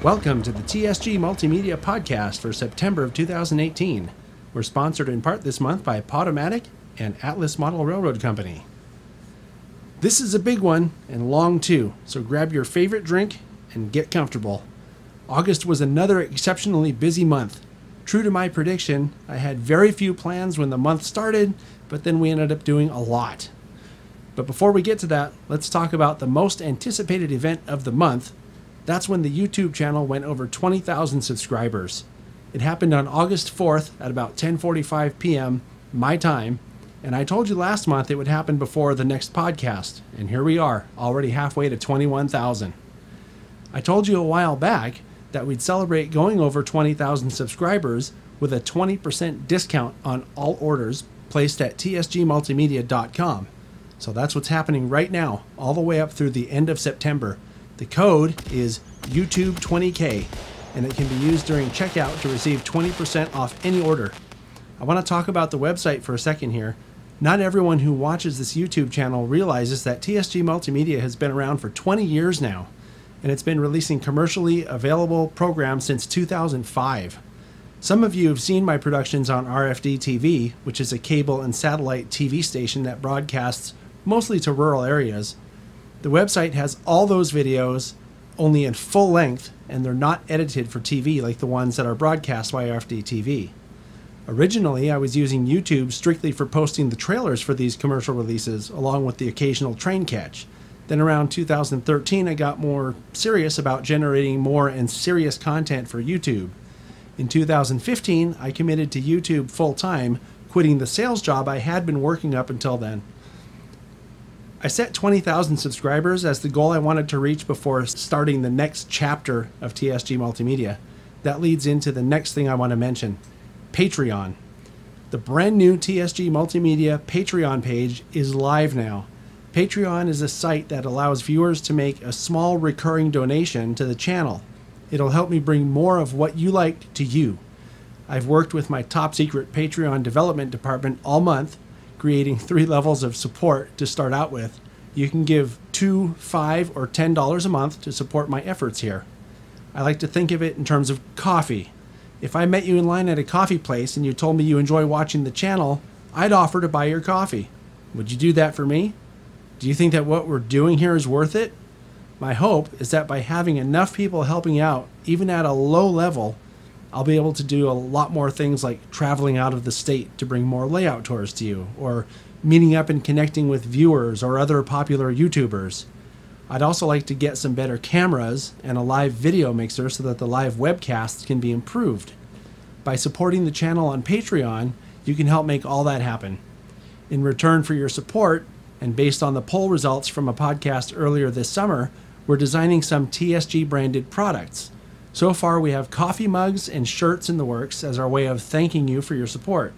Welcome to the TSG Multimedia Podcast for September of 2018. We're sponsored in part this month by Podomatic and Atlas Model Railroad Company. This is a big one and long too, so grab your favorite drink and get comfortable. August was another exceptionally busy month. True to my prediction, I had very few plans when the month started, but then we ended up doing a lot. But before we get to that, let's talk about the most anticipated event of the month. That's when the YouTube channel went over 20,000 subscribers. It happened on August 4th at about 10:45 p.m. my time, and I told you last month it would happen before the next podcast, and here we are, already halfway to 21,000. I told you a while back that we'd celebrate going over 20,000 subscribers with a 20% discount on all orders placed at tsgmultimedia.com. So that's what's happening right now, all the way up through the end of September. The code is YouTube20K, and it can be used during checkout to receive 20% off any order. I want to talk about the website for a second here. Not everyone who watches this YouTube channel realizes that TSG Multimedia has been around for 20 years now, and it's been releasing commercially available programs since 2005. Some of you have seen my productions on RFD TV, which is a cable and satellite TV station that broadcasts mostly to rural areas. The website has all those videos only in full length, and they're not edited for TV like the ones that are broadcast by RFD TV. Originally, I was using YouTube strictly for posting the trailers for these commercial releases, along with the occasional train catch. Then around 2013, I got more serious about generating more and serious content for YouTube. In 2015, I committed to YouTube full-time, quitting the sales job I had been working up until then. I set 20,000 subscribers as the goal I wanted to reach before starting the next chapter of TSG Multimedia. That leads into the next thing I want to mention, Patreon. The brand new TSG Multimedia Patreon page is live now. Patreon is a site that allows viewers to make a small recurring donation to the channel. It'll help me bring more of what you like to you. I've worked with my top secret Patreon development department all month, creating 3 levels of support to start out with. You can give $2, $5, or $10 a month to support my efforts here. I like to think of it in terms of coffee. If I met you in line at a coffee place and you told me you enjoy watching the channel, I'd offer to buy your coffee. Would you do that for me? Do you think that what we're doing here is worth it? My hope is that by having enough people helping out, even at a low level, I'll be able to do a lot more things like traveling out of the state to bring more layout tours to you, or meeting up and connecting with viewers or other popular YouTubers. I'd also like to get some better cameras and a live video mixer so that the live webcasts can be improved. By supporting the channel on Patreon, you can help make all that happen. In return for your support, and based on the poll results from a podcast earlier this summer, we're designing some TSG branded products. So far, we have coffee mugs and shirts in the works as our way of thanking you for your support.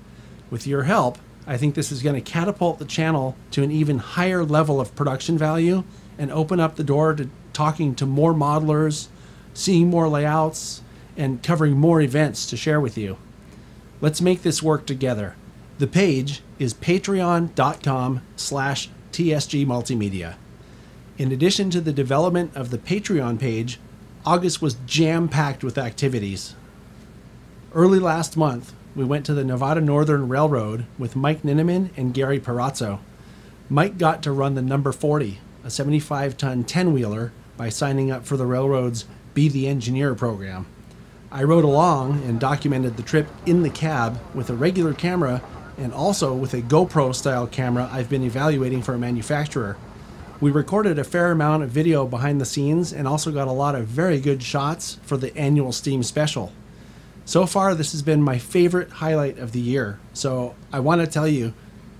With your help, I think this is going to catapult the channel to an even higher level of production value and open up the door to talking to more modelers, seeing more layouts, and covering more events to share with you. Let's make this work together. The page is patreon.com/TSG Multimedia. In addition to the development of the Patreon page, August was jam-packed with activities. Early last month, we went to the Nevada Northern Railroad with Mike Ninneman and Gary Perazzo. Mike got to run the number 40, a 75-ton 10-wheeler, by signing up for the railroad's Be the Engineer program. I rode along and documented the trip in the cab with a regular camera and also with a GoPro-style camera I've been evaluating for a manufacturer. We recorded a fair amount of video behind the scenes and also got a lot of very good shots for the annual Steam Special. So far, this has been my favorite highlight of the year, so I want to tell you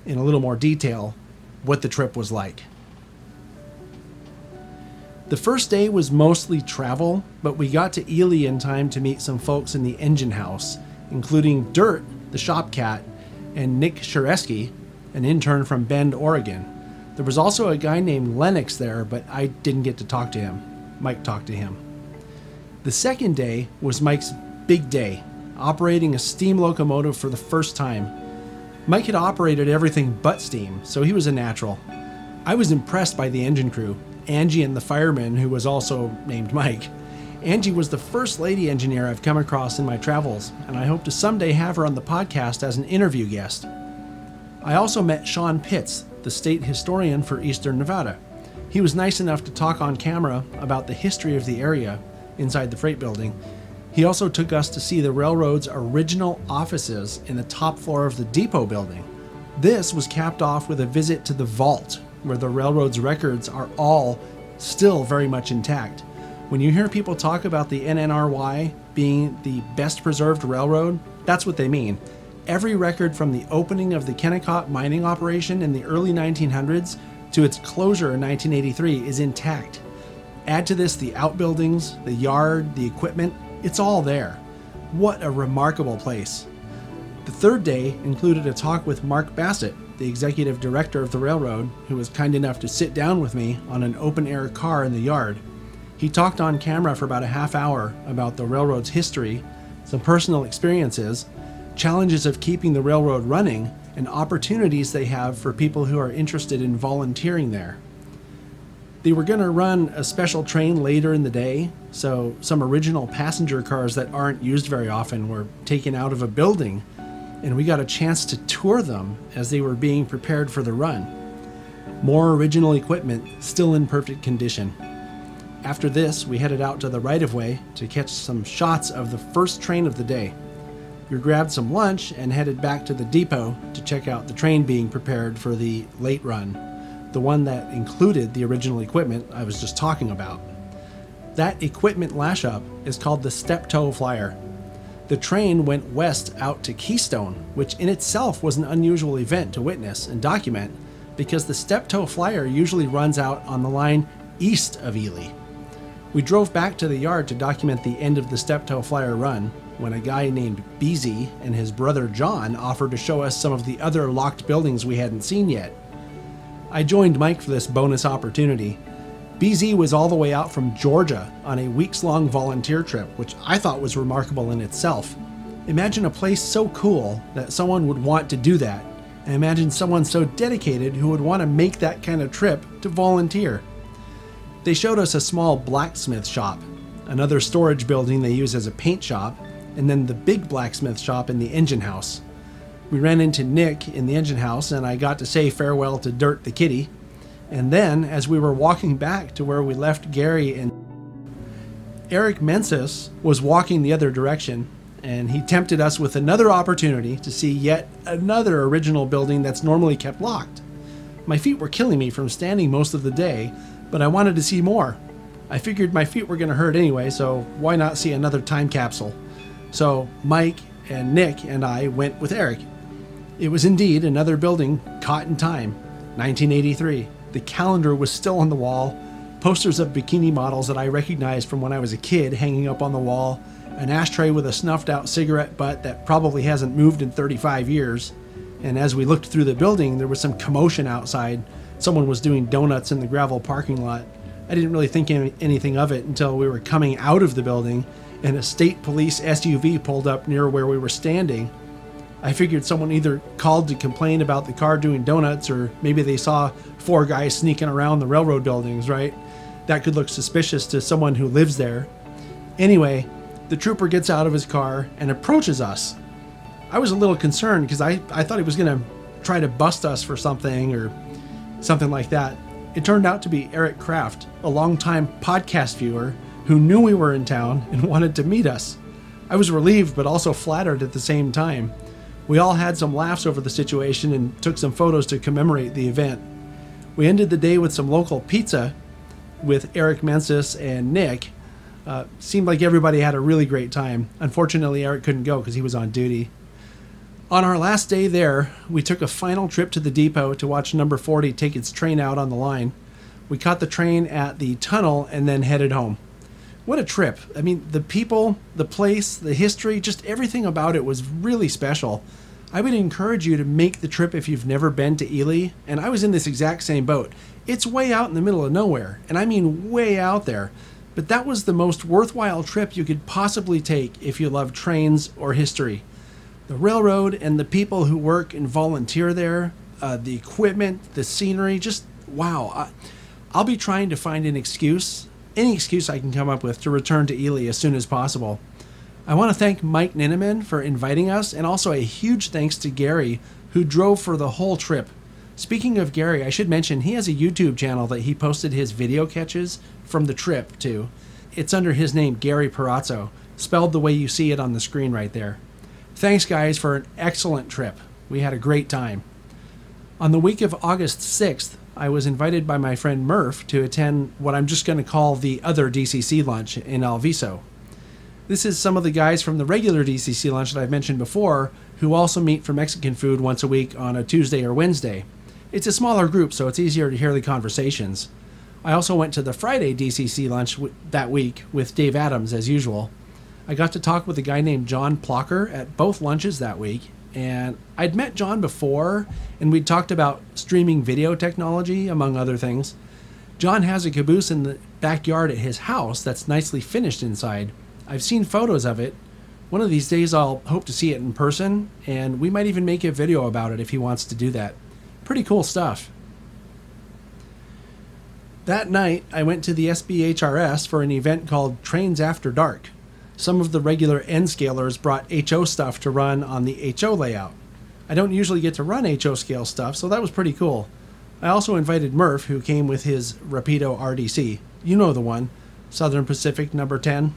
in a little more detail what the trip was like. The first day was mostly travel, but we got to Ely in time to meet some folks in the engine house, including Dirt, the shop cat, and Nick Shareski, an intern from Bend, Oregon. There was also a guy named Lennox there, but I didn't get to talk to him. Mike talked to him. The second day was Mike's big day, operating a steam locomotive for the first time. Mike had operated everything but steam, so he was a natural. I was impressed by the engine crew, Angie and the fireman, who was also named Mike, Angie was the first lady engineer I've come across in my travels, and I hope to someday have her on the podcast as an interview guest. I also met Sean Pitts, the state historian for Eastern Nevada. He was nice enough to talk on camera about the history of the area inside the freight building. He also took us to see the railroad's original offices in the top floor of the depot building. This was capped off with a visit to the vault, where the railroad's records are all still very much intact. When you hear people talk about the NNRY being the best preserved railroad, that's what they mean. Every record from the opening of the Kennecott mining operation in the early 1900s to its closure in 1983 is intact. Add to this the outbuildings, the yard, the equipment, it's all there. What a remarkable place. The third day included a talk with Mark Bassett, the executive director of the railroad, who was kind enough to sit down with me on an open-air car in the yard. He talked on camera for about a half hour about the railroad's history, some personal experiences, challenges of keeping the railroad running, and opportunities they have for people who are interested in volunteering there. They were going to run a special train later in the day, so some original passenger cars that aren't used very often were taken out of a building, and we got a chance to tour them as they were being prepared for the run. More original equipment, still in perfect condition. After this, we headed out to the right-of-way to catch some shots of the first train of the day. We grabbed some lunch and headed back to the depot to check out the train being prepared for the late run, the one that included the original equipment I was just talking about. That equipment lash-up is called the Step-Toe Flyer. The train went west out to Keystone, which in itself was an unusual event to witness and document because the Step-Toe Flyer usually runs out on the line east of Ely. We drove back to the yard to document the end of the Step-Toe Flyer run when a guy named BZ and his brother John offered to show us some of the other locked buildings we hadn't seen yet. I joined Mike for this bonus opportunity. BZ was all the way out from Georgia on a weeks-long volunteer trip, which I thought was remarkable in itself. Imagine a place so cool that someone would want to do that, and imagine someone so dedicated who would want to make that kind of trip to volunteer. They showed us a small blacksmith shop, another storage building they use as a paint shop, and then the big blacksmith shop in the engine house. We ran into Nick in the engine house, and I got to say farewell to Dirt the kitty. And then, as we were walking back to where we left Gary, and Eric Mensis was walking the other direction, and he tempted us with another opportunity to see yet another original building that's normally kept locked. My feet were killing me from standing most of the day, but I wanted to see more. I figured my feet were going to hurt anyway, so why not see another time capsule? So Mike and Nick and I went with Eric. It was indeed another building caught in time, 1983. The calendar was still on the wall, posters of bikini models that I recognized from when I was a kid hanging up on the wall, an ashtray with a snuffed out cigarette butt that probably hasn't moved in 35 years. And as we looked through the building, there was some commotion outside. Someone was doing donuts in the gravel parking lot. I didn't really think anything of it until we were coming out of the building and a state police SUV pulled up near where we were standing. I figured someone either called to complain about the car doing donuts, or maybe they saw 4 guys sneaking around the railroad buildings, right? That could look suspicious to someone who lives there. Anyway, the trooper gets out of his car and approaches us. I was a little concerned because I thought he was going to try to bust us for something or something like that. It turned out to be Eric Kraft, a longtime podcast viewer who knew we were in town and wanted to meet us. I was relieved but also flattered at the same time. We all had some laughs over the situation and took some photos to commemorate the event. We ended the day with some local pizza with Eric Mensis and Nick. Seemed like everybody had a really great time. Unfortunately, Eric couldn't go because he was on duty. On our last day there, we took a final trip to the depot to watch number 40 take its train out on the line. We caught the train at the tunnel and then headed home. What a trip. I mean, the people, the place, the history, just everything about it was really special. I would encourage you to make the trip if you've never been to Ely, and I was in this exact same boat. It's way out in the middle of nowhere, and I mean way out there, but that was the most worthwhile trip you could possibly take if you love trains or history. The railroad and the people who work and volunteer there, the equipment, the scenery, just wow. I'll be trying to find an excuse any excuse I can come up with to return to Ely as soon as possible. I want to thank Mike Ninneman for inviting us, and also a huge thanks to Gary, who drove for the whole trip. Speaking of Gary, I should mention he has a YouTube channel that he posted his video catches from the trip to. It's under his name, Gary Perazzo, spelled the way you see it on the screen right there. Thanks, guys, for an excellent trip. We had a great time. On the week of August 6th, I was invited by my friend Murph to attend what I'm just going to call the other DCC lunch in Alviso. This is some of the guys from the regular DCC lunch that I've mentioned before, who also meet for Mexican food once a week on a Tuesday or Wednesday. It's a smaller group, so it's easier to hear the conversations. I also went to the Friday DCC lunch that week with Dave Adams, as usual. I got to talk with a guy named John Plocker at both lunches that week, and I'd met John before, and we'd talked about streaming video technology, among other things. John has a caboose in the backyard at his house that's nicely finished inside. I've seen photos of it. One of these days I'll hope to see it in person, and we might even make a video about it if he wants to do that. Pretty cool stuff. That night, I went to the SBHRS for an event called Trains After Dark. Some of the regular N-scalers brought HO stuff to run on the HO layout. I don't usually get to run HO scale stuff, so that was pretty cool. I also invited Murph, who came with his Rapido RDC. You know the one, Southern Pacific number 10.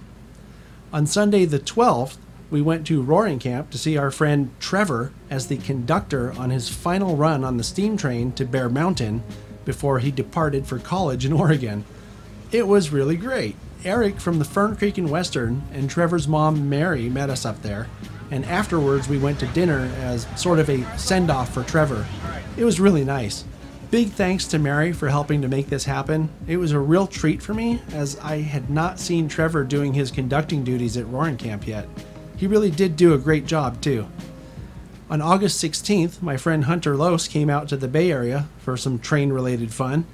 On Sunday the 12th, we went to Roaring Camp to see our friend Trevor as the conductor on his final run on the steam train to Bear Mountain before he departed for college in Oregon. It was really great. Eric from the Fern Creek and Western and Trevor's mom Mary met us up there, and afterwards we went to dinner as sort of a send-off for Trevor. It was really nice. Big thanks to Mary for helping to make this happen. It was a real treat for me, as I had not seen Trevor doing his conducting duties at Roaring Camp yet. He really did do a great job, too. On August 16th, my friend Hunter Lohse came out to the Bay Area for some train-related fun.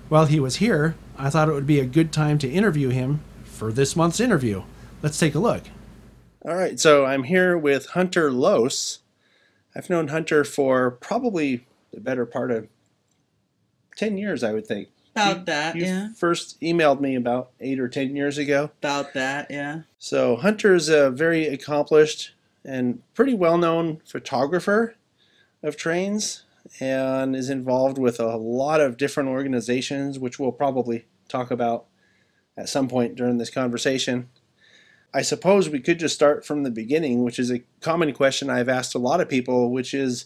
While he was here, I thought it would be a good time to interview him for this month's interview. Let's take a look. All right, so I'm here with Hunter Lohse. I've known Hunter for probably the better part of 10 years, I would think. About that, yeah. You first emailed me about 8 or 10 years ago. About that, yeah. So Hunter's a very accomplished and pretty well-known photographer of trains and is involved with a lot of different organizations, which we'll probably talk about at some point during this conversation. I suppose we could just start from the beginning, which is a common question I've asked a lot of people, which is,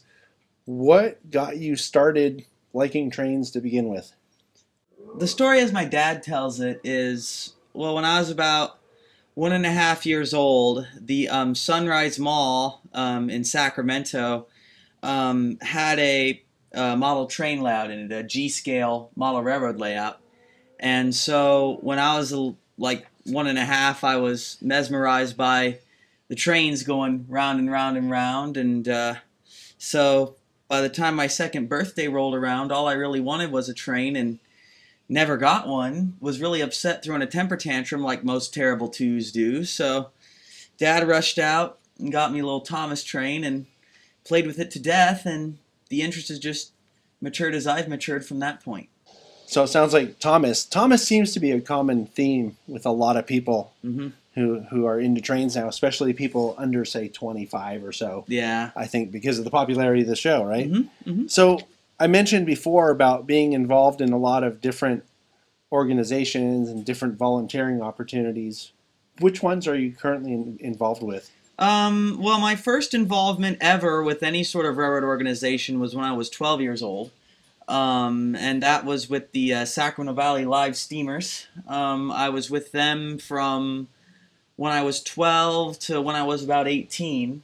what got you started liking trains to begin with? The story, as my dad tells it, is, well, when I was about 1.5 years old, the Sunrise Mall in Sacramento had a model train layout in it, a G-scale model railroad layout. And so when I was like 1.5, I was mesmerized by the trains going round and round and round. And so by the time my second birthday rolled around, all I really wanted was a train, and never got one. Was really upset, throwing a temper tantrum like most terrible twos do. So Dad rushed out and got me a little Thomas train and played with it to death, and the interest has just matured as I've matured from that point. So it sounds like Thomas seems to be a common theme with a lot of people who are into trains now, especially people under, say, 25 or so. Yeah. I think because of the popularity of the show, right? So I mentioned before about being involved in a lot of different organizations and different volunteering opportunities. Which ones are you currently involved with? Well, my first involvement ever with any sort of railroad organization was when I was 12 years old. And that was with the Sacramento Valley Live Steamers. I was with them from when I was 12 to when I was about 18.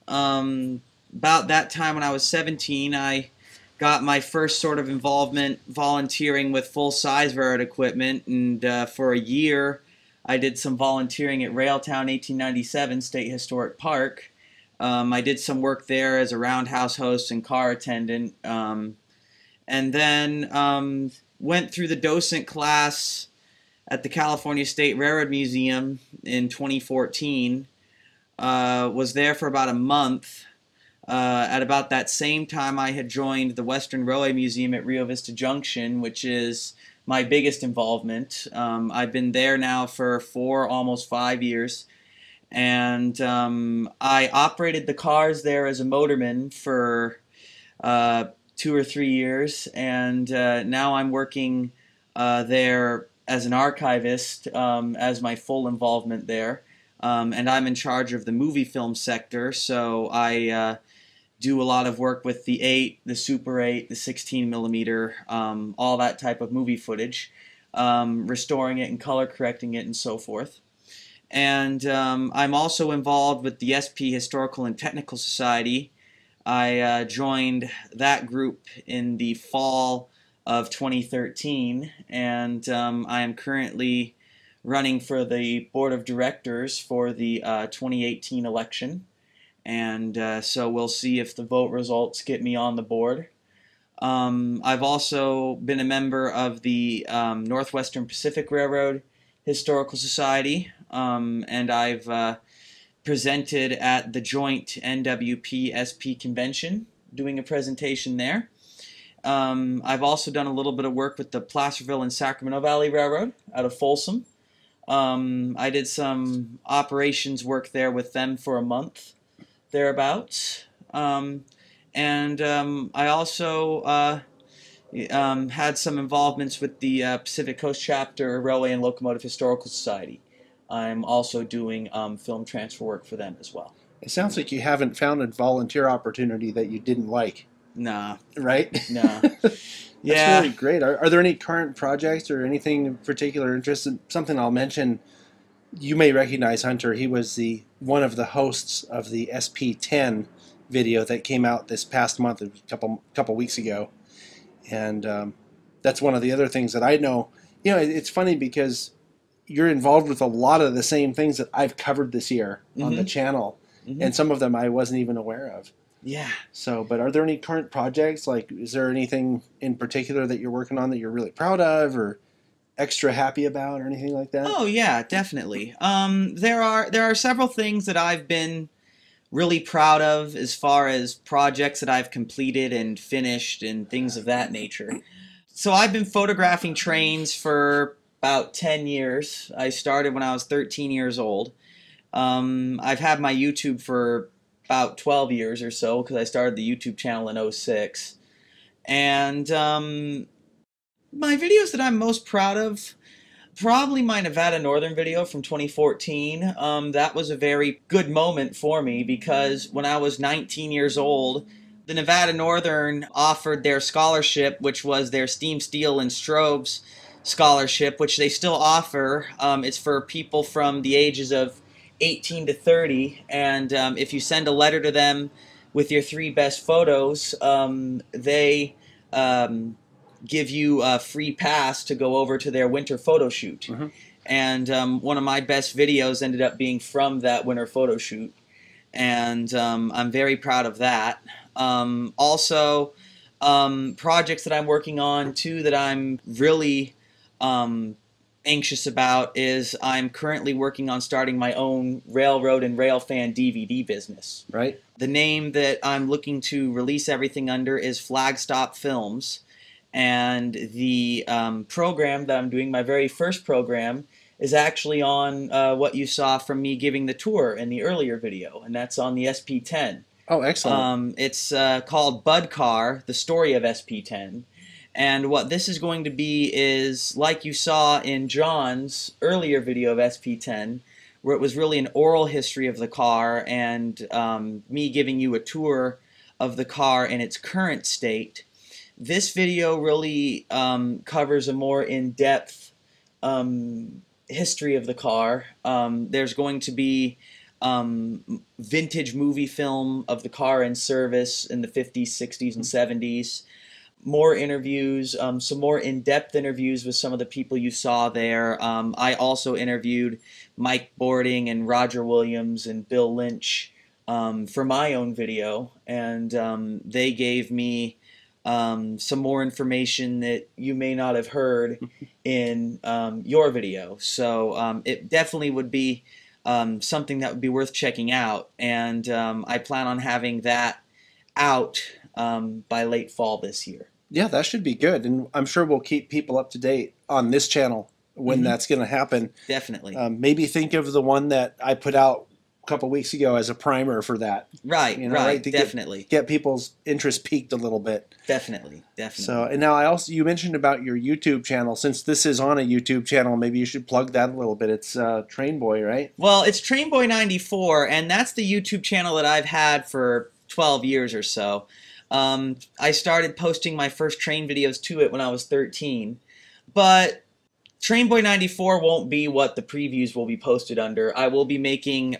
About that time when I was 17, I got my first sort of involvement volunteering with full-size railroad equipment, and for a year I did some volunteering at Railtown 1897 State Historic Park. I did some work there as a roundhouse host and car attendant, and then went through the docent class at the California State Railroad Museum in 2014. Was there for about a month. At about that same time, I had joined the Western Railway Museum at Rio Vista Junction, which is my biggest involvement. I've been there now for almost 5 years, and I operated the cars there as a motorman for 2 or 3 years, and now I'm working there as an archivist as my full involvement there. And I'm in charge of the movie film sector, so I do a lot of work with the 8, the Super 8, the 16 millimeter, all that type of movie footage, restoring it and color correcting it and so forth. And I'm also involved with the SP Historical and Technical Society. I joined that group in the fall of 2013, and I am currently running for the board of directors for the 2018 election. And so we'll see if the vote results get me on the board. I've also been a member of the Northwestern Pacific Railroad Historical Society, and I've presented at the joint NWP-SP convention, doing a presentation there. I've also done a little bit of work with the Placerville and Sacramento Valley Railroad out of Folsom. I did some operations work there with them for a month, thereabouts. I also had some involvements with the Pacific Coast Chapter Railway and Locomotive Historical Society. I'm also doing film transfer work for them as well. It sounds like you haven't found a volunteer opportunity that you didn't like. Nah. Right? Nah. Yeah. That's really great. Are there any current projects or anything in particular interested? Something I'll mention, you may recognize Hunter. He was one of the hosts of the SP10 video that came out this past month, a couple weeks ago. And that's one of the other things that I know. You know, it's funny because you're involved with a lot of the same things that I've covered this year on the channel. And some of them I wasn't even aware of. Yeah. So, but are there any current projects? Like, is there anything in particular that you're working on that you're really proud of or extra happy about or anything like that? Oh, yeah, definitely. There are several things that I've been really proud of as far as projects that I've completed and finished and things of that nature. So I've been photographing trains for about 10 years. I started when I was 13 years old. I've had my YouTube for about 12 years or so because I started the YouTube channel in 2006. And my videos that I'm most proud of, probably my Nevada Northern video from 2014. That was a very good moment for me because when I was 19 years old, the Nevada Northern offered their scholarship, which was their Steam, Steel, and Strobes scholarship, which they still offer. It's for people from the ages of 18 to 30, and if you send a letter to them with your 3 best photos, they give you a free pass to go over to their winter photo shoot. And one of my best videos ended up being from that winter photo shoot, and I'm very proud of that. Also, projects that I'm working on too that I'm really anxious about is I'm currently working on starting my own railroad and railfan DVD business. Right. The name that I'm looking to release everything under is Flagstop Films, and the program that I'm doing, my very first program, is actually on what you saw from me giving the tour in the earlier video, and that's on the SP10. Oh, excellent. It's called Bud Car, The Story of SP10. And what this is going to be is, like you saw in John's earlier video of SP10, where it was really an oral history of the car and me giving you a tour of the car in its current state. This video really covers a more in-depth history of the car. There's going to be vintage movie film of the car in service in the 50s, 60s, and 70s. More interviews, some more in-depth interviews with some of the people you saw there. I also interviewed Mike Boarding and Roger Williams and Bill Lynch for my own video, and they gave me some more information that you may not have heard in your video. So it definitely would be something that would be worth checking out, and I plan on having that out by late fall this year. Yeah, that should be good. And I'm sure we'll keep people up to date on this channel when that's going to happen. Definitely. Maybe think of the one that I put out a couple weeks ago as a primer for that. Right, right, to definitely. Get people's interest peaked a little bit. Definitely. So, and now you mentioned about your YouTube channel. Since this is on a YouTube channel, maybe you should plug that a little bit. It's Train Boy, right? Well, it's Train Boy 94, and that's the YouTube channel that I've had for 12 years or so. I started posting my first train videos to it when I was 13, but Train Boy 94 won't be what the previews will be posted under. I will be making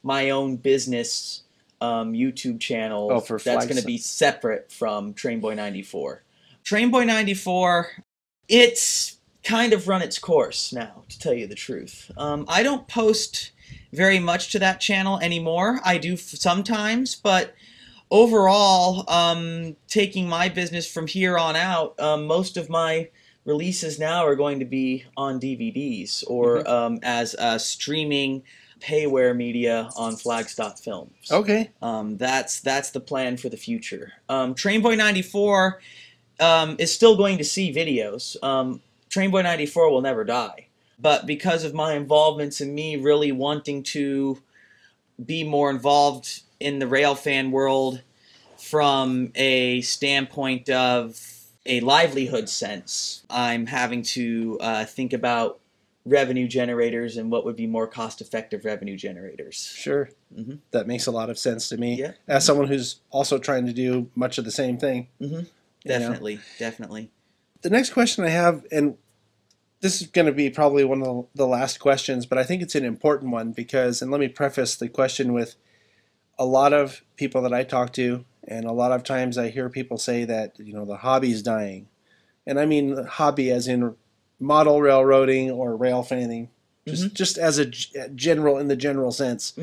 my own business YouTube channel that's going to be separate from Train Boy 94. Train Boy 94, it's kind of run its course now, to tell you the truth. I don't post very much to that channel anymore. I do sometimes, but overall, taking my business from here on out, most of my releases now are going to be on DVDs or as streaming payware media on Flagstock Films. Okay. That's the plan for the future. Train Boy 94 is still going to see videos. Train Boy 94 will never die. But because of my involvements and me really wanting to be more involved in the railfan world from a standpoint of a livelihood sense, I'm having to think about revenue generators and what would be more cost-effective revenue generators. Sure. That makes a lot of sense to me. Yeah. As someone who's also trying to do much of the same thing. Definitely, definitely. The next question I have, and this is going to be probably one of the last questions, but I think it's an important one because, and let me preface the question with, a lot of people that I talk to, and a lot of times I hear people say that, you know, the hobby's dying. And I mean hobby as in model railroading or rail fanning, just as a general, in the general sense,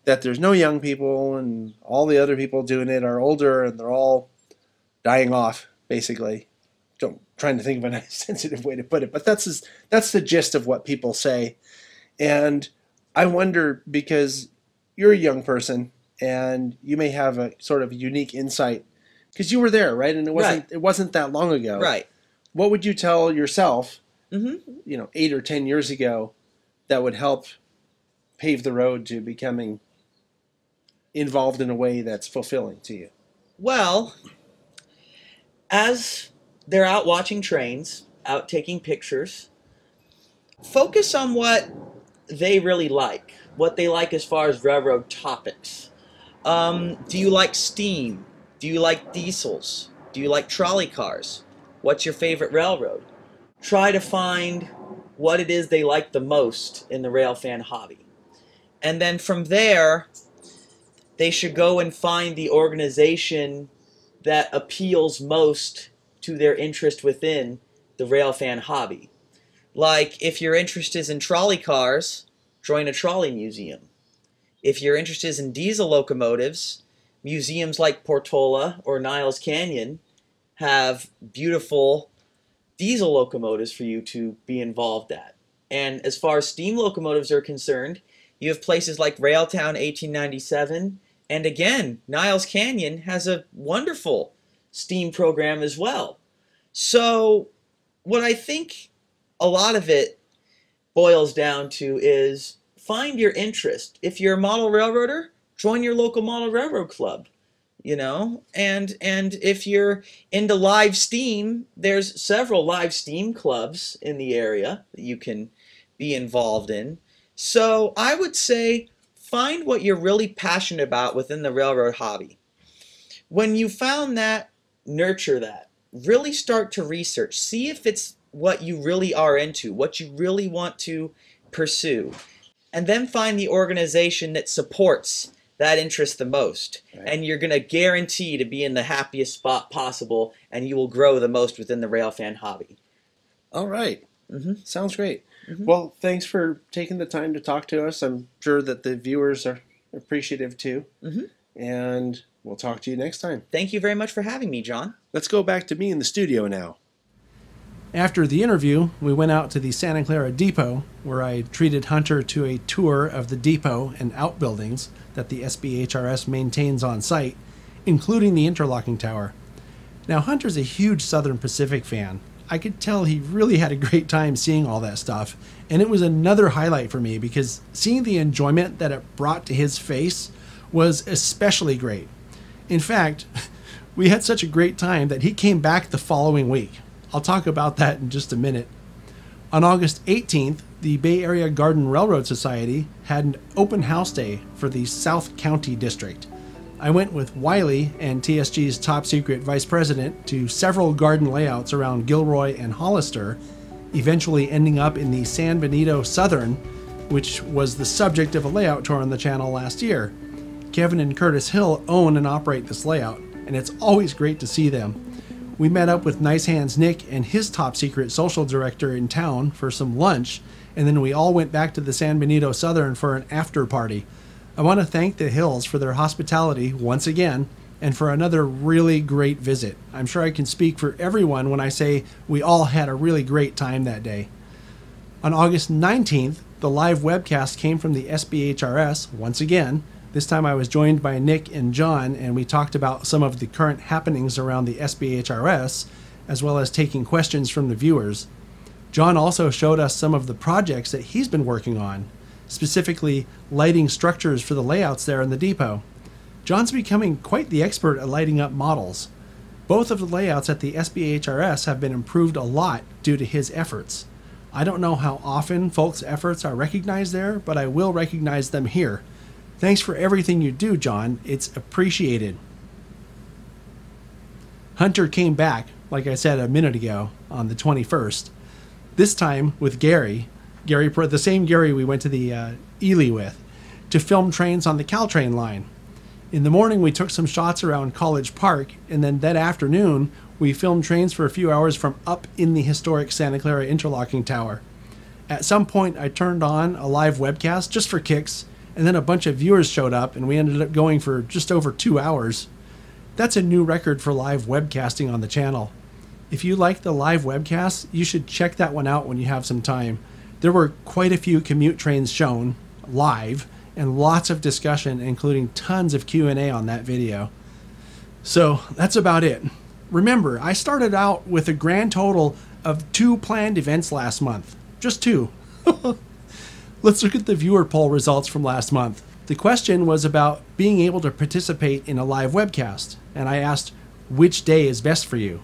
that there's no young people and all the other people doing it are older and they're all dying off, basically. Trying to think of a nice, sensitive way to put it, but that's the gist of what people say. And I wonder, because you're a young person and you may have a sort of unique insight because you were there, right? And it wasn't that long ago, right? What would you tell yourself, you know, 8 or 10 years ago, that would help pave the road to becoming involved in a way that's fulfilling to you? Well, as they're out watching trains, out taking pictures, focus on what they really like, what they like as far as railroad topics. Do you like steam? Do you like diesels? Do you like trolley cars? What's your favorite railroad? Try to find what it is they like the most in the railfan hobby. And then from there, they should go and find the organization that appeals most to their interest within the railfan hobby. Like, if your interest is in trolley cars, join a trolley museum. If your interest is in diesel locomotives, museums like Portola or Niles Canyon have beautiful diesel locomotives for you to be involved at. And as far as steam locomotives are concerned, you have places like Railtown 1897, and again, Niles Canyon has a wonderful steam program as well. So what I think a lot of it boils down to is find your interest. If you're a model railroader, join your local model railroad club, you know, and if you're into live steam, there's several live steam clubs in the area that you can be involved in. So I would say find what you're really passionate about within the railroad hobby. When you found that, nurture that. Really start to research. See if it's what you really are into, what you really want to pursue. And then find the organization that supports that interest the most. Right. And you're going to guarantee to be in the happiest spot possible, and you will grow the most within the railfan hobby. All right. Sounds great. Well, thanks for taking the time to talk to us. I'm sure that the viewers are appreciative too. And we'll talk to you next time. Thank you very much for having me, John. Let's go back to me in the studio now. After the interview, we went out to the Santa Clara Depot, where I treated Hunter to a tour of the depot and outbuildings that the SBHRS maintains on site, including the interlocking tower. Now, Hunter's a huge Southern Pacific fan. I could tell he really had a great time seeing all that stuff, and it was another highlight for me because seeing the enjoyment that it brought to his face was especially great. In fact, we had such a great time that he came back the following week. I'll talk about that in just a minute. On August 18th, the Bay Area Garden Railroad Society had an open house day for the South County District. I went with Wiley and TSG's top secret vice president to several garden layouts around Gilroy and Hollister, eventually ending up in the San Benito Southern, which was the subject of a layout tour on the channel last year. Kevin and Curtis Hill own and operate this layout, and it's always great to see them. We met up with Nice Hands Nick and his top secret social director in town for some lunch, and then we all went back to the San Benito Southern for an after party. I want to thank the Hills for their hospitality once again, and for another really great visit. I'm sure I can speak for everyone when I say we all had a really great time that day. On August 19th, the live webcast came from the SBHRS once again. This time I was joined by Nick and John, and we talked about some of the current happenings around the SBHRS, as well as taking questions from the viewers. John also showed us some of the projects that he's been working on, specifically lighting structures for the layouts there in the depot. John's becoming quite the expert at lighting up models. Both of the layouts at the SBHRS have been improved a lot due to his efforts. I don't know how often folks' efforts are recognized there, but I will recognize them here. Thanks for everything you do, John. It's appreciated. Hunter came back, like I said a minute ago, on the 21st. This time with Gary, the same Gary we went to the Ely with, to film trains on the Caltrain line. In the morning, we took some shots around College Park, and then that afternoon, we filmed trains for a few hours from up in the historic Santa Clara interlocking tower. At some point, I turned on a live webcast just for kicks, and then a bunch of viewers showed up, and we ended up going for just over 2 hours. That's a new record for live webcasting on the channel. If you like the live webcasts, you should check that one out when you have some time. There were quite a few commute trains shown live, and lots of discussion, including tons of Q&A on that video. So that's about it. Remember, I started out with a grand total of 2 planned events last month. Just 2. Let's look at the viewer poll results from last month. The question was about being able to participate in a live webcast, and I asked, which day is best for you?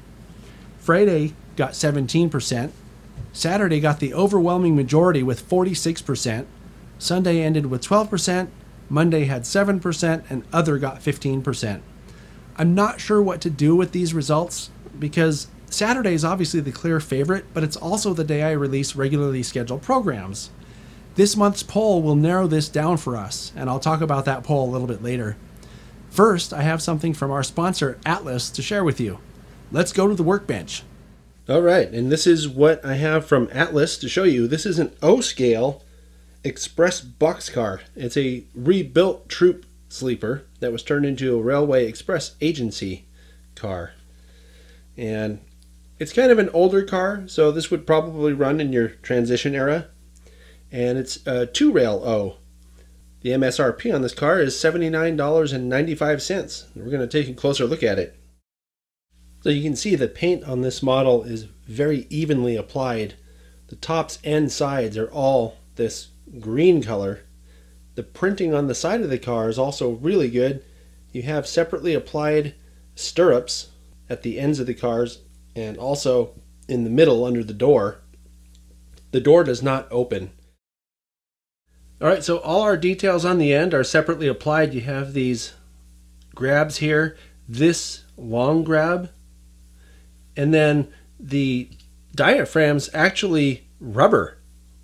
Friday got 17%, Saturday got the overwhelming majority with 46%, Sunday ended with 12%, Monday had 7%, and other got 15%. I'm not sure what to do with these results because Saturday is obviously the clear favorite, but it's also the day I release regularly scheduled programs. This month's poll will narrow this down for us, and I'll talk about that poll a little bit later. First, I have something from our sponsor, Atlas, to share with you. Let's go to the workbench. All right, and this is what I have from Atlas to show you. This is an O-scale express boxcar. It's a rebuilt troop sleeper that was turned into a railway express agency car. And it's kind of an older car, so this would probably run in your transition era. And it's a 2-rail O. The MSRP on this car is $79.95. We're going to take a closer look at it. So you can see the paint on this model is very evenly applied. The tops and sides are all this green color. The printing on the side of the car is also really good. You have separately applied stirrups at the ends of the cars and also in the middle under the door. The door does not open. Alright, so all our details on the end are separately applied. You have these grabs here, this long grab, and then the diaphragm's actually rubber,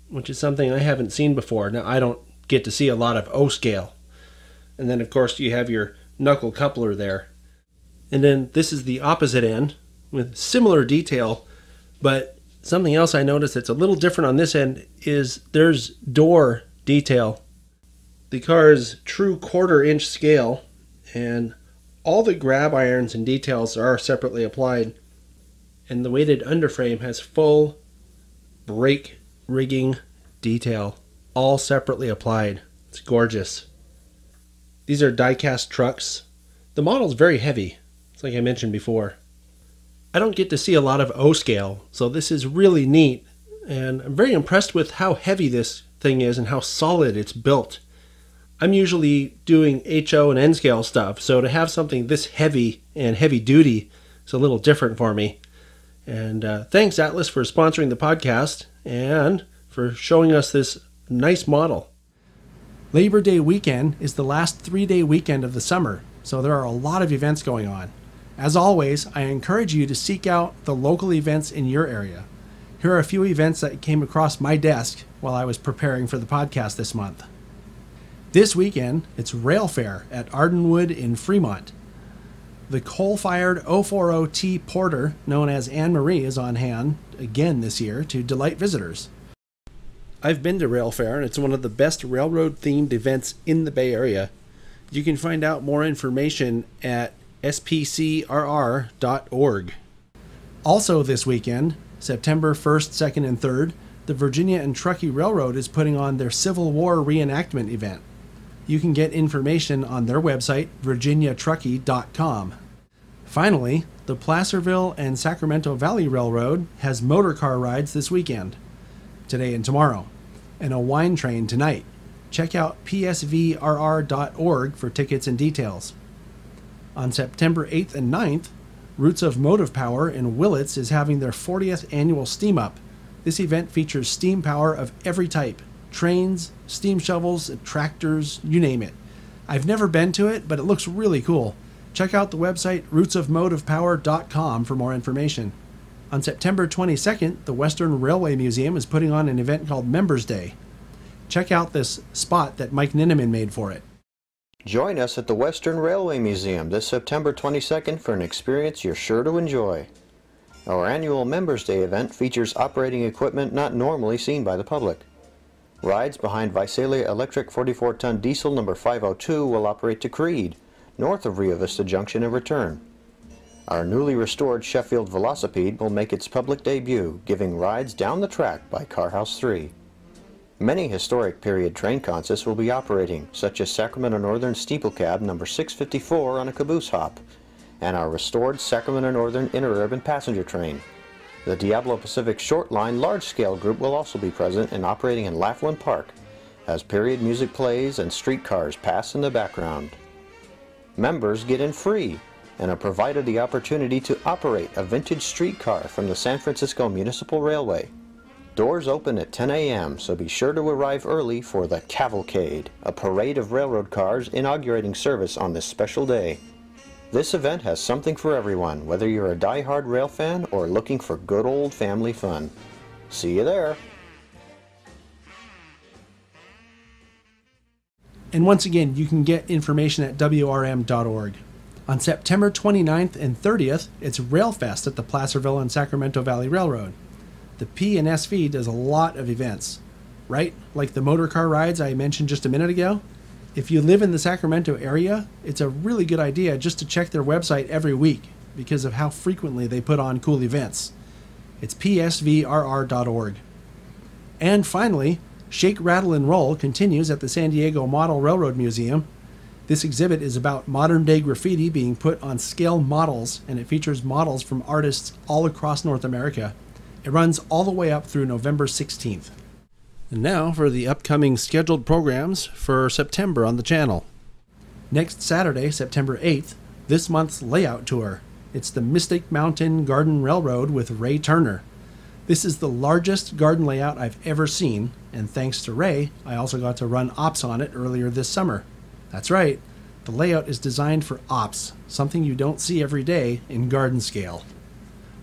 which is something I haven't seen before. Now, I don't get to see a lot of O-scale. And then, of course, you have your knuckle coupler there. And then this is the opposite end with similar detail, but something else I noticed that's a little different on this end is there's door detail. The car is true 1/4 inch scale, and all the grab irons and details are separately applied. And the weighted underframe has full brake rigging detail, all separately applied. It's gorgeous. These are die-cast trucks. The model's very heavy, it's like I mentioned before. I don't get to see a lot of O-scale, so this is really neat, and I'm very impressed with how heavy this thing is and how solid it's built. I'm usually doing HO and N-scale stuff, so to have something this heavy and heavy duty is a little different for me. And thanks Atlas for sponsoring the podcast and for showing us this nice model. Labor Day weekend is the last 3-day weekend of the summer, so there are a lot of events going on. As always, I encourage you to seek out the local events in your area. Here are a few events that came across my desk while I was preparing for the podcast this month. This weekend, it's Rail Fair at Ardenwood in Fremont. The coal-fired 040T Porter, known as Anne Marie, is on hand again this year to delight visitors. I've been to Rail Fair, and it's one of the best railroad-themed events in the Bay Area. You can find out more information at spcrr.org. Also this weekend, September 1st, 2nd, and 3rd, the Virginia and Truckee Railroad is putting on their Civil War reenactment event. You can get information on their website, virginiatruckee.com. Finally, the Placerville and Sacramento Valley Railroad has motor car rides this weekend, today and tomorrow, and a wine train tonight. Check out psvrr.org for tickets and details. On September 8th and 9th, Roots of Motive Power in Willits is having their 40th annual Steam Up. This event features steam power of every type. Trains, steam shovels, tractors, you name it. I've never been to it, but it looks really cool. Check out the website rootsofmotivepower.com for more information. On September 22nd, the Western Railway Museum is putting on an event called Members Day. Check out this spot that Mike Ninneman made for it. Join us at the Western Railway Museum this September 22nd for an experience you're sure to enjoy. Our annual Members Day event features operating equipment not normally seen by the public. Rides behind Visalia Electric 44-ton diesel number 502 will operate to Creede, north of Rio Vista Junction and return. Our newly restored Sheffield Velocipede will make its public debut, giving rides down the track by Carhouse 3. Many historic period train consists will be operating, such as Sacramento Northern Steeple Cab number 654 on a caboose hop, and our restored Sacramento Northern Interurban passenger train. The Diablo Pacific Short Line large-scale group will also be present and operating in Laughlin Park, as period music plays and streetcars pass in the background. Members get in free and are provided the opportunity to operate a vintage streetcar from the San Francisco Municipal Railway. Doors open at 10 a.m., so be sure to arrive early for the Cavalcade, a parade of railroad cars inaugurating service on this special day. This event has something for everyone, whether you're a die-hard rail fan or looking for good old family fun. See you there! And once again, you can get information at wrm.org. On September 29th and 30th, it's Railfest at the Placerville and Sacramento Valley Railroad. The P&SV does a lot of events, right? Like the motor car rides I mentioned just a minute ago. If you live in the Sacramento area, it's a really good idea just to check their website every week because of how frequently they put on cool events. It's psvrr.org. And finally, Shake, Rattle, and Roll continues at the San Diego Model Railroad Museum. This exhibit is about modern-day graffiti being put on scale models, and it features models from artists all across North America. It runs all the way up through November 16th. And now for the upcoming scheduled programs for September on the channel. Next Saturday, September 8th, this month's layout tour. It's the Mystic Mountain Garden Railroad with Ray Turner. This is the largest garden layout I've ever seen, and thanks to Ray, I also got to run ops on it earlier this summer. That's right, the layout is designed for ops, something you don't see every day in garden scale.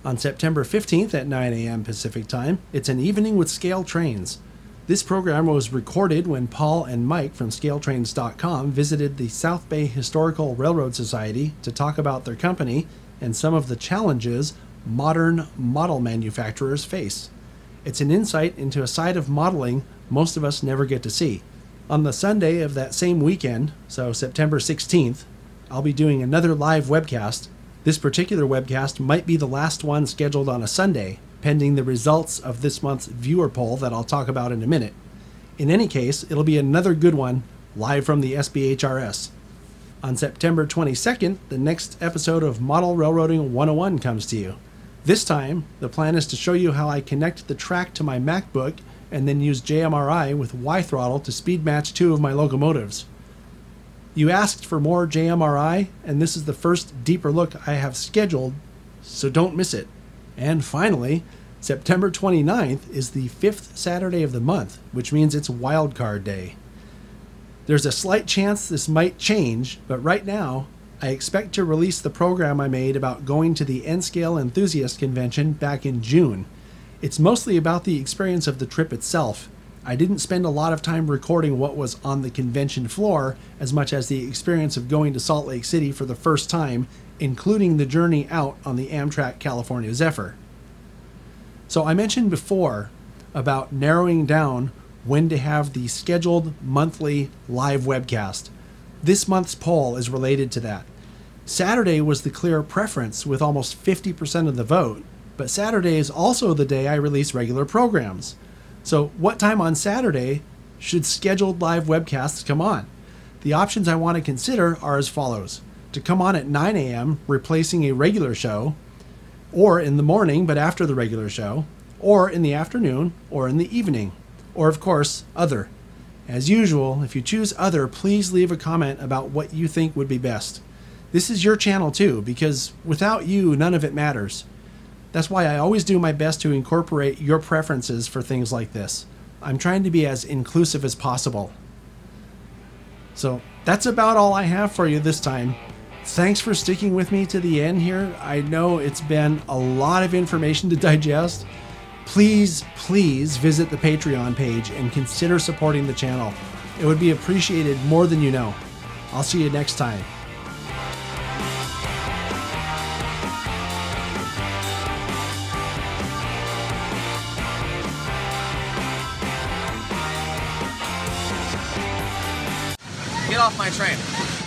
On September 15th at 9 a.m. Pacific Time, it's an evening with scale trains. This program was recorded when Paul and Mike from ScaleTrains.com visited the South Bay Historical Railroad Society to talk about their company and some of the challenges modern model manufacturers face. It's an insight into a side of modeling most of us never get to see. On the Sunday of that same weekend, so September 16th, I'll be doing another live webcast. This particular webcast might be the last one scheduled on a Sunday, pending the results of this month's viewer poll that I'll talk about in a minute. In any case, it'll be another good one, live from the SBHRS. On September 22nd, the next episode of Model Railroading 101 comes to you. This time, the plan is to show you how I connect the track to my MacBook and then use JMRI with WiThrottle to speed match 2 of my locomotives. You asked for more JMRI, and this is the first deeper look I have scheduled, so don't miss it. And finally, September 29th is the 5th Saturday of the month, which means it's Wildcard Day. There's a slight chance this might change, but right now, I expect to release the program I made about going to the N-Scale Enthusiast Convention back in June. It's mostly about the experience of the trip itself. I didn't spend a lot of time recording what was on the convention floor as much as the experience of going to Salt Lake City for the first time, including the journey out on the Amtrak California Zephyr. So I mentioned before about narrowing down when to have the scheduled monthly live webcast. This month's poll is related to that. Saturday was the clear preference with almost 50% of the vote, but Saturday is also the day I release regular programs. So what time on Saturday should scheduled live webcasts come on? The options I want to consider are as follows. To come on at 9 a.m., replacing a regular show, or in the morning but after the regular show, or in the afternoon, or in the evening, or of course, other. As usual, if you choose other, please leave a comment about what you think would be best. This is your channel too, because without you, none of it matters. That's why I always do my best to incorporate your preferences for things like this. I'm trying to be as inclusive as possible. So that's about all I have for you this time. Thanks for sticking with me to the end here. I know it's been a lot of information to digest. Please visit the Patreon page and consider supporting the channel. It would be appreciated more than you know. I'll see you next time. Get off my train.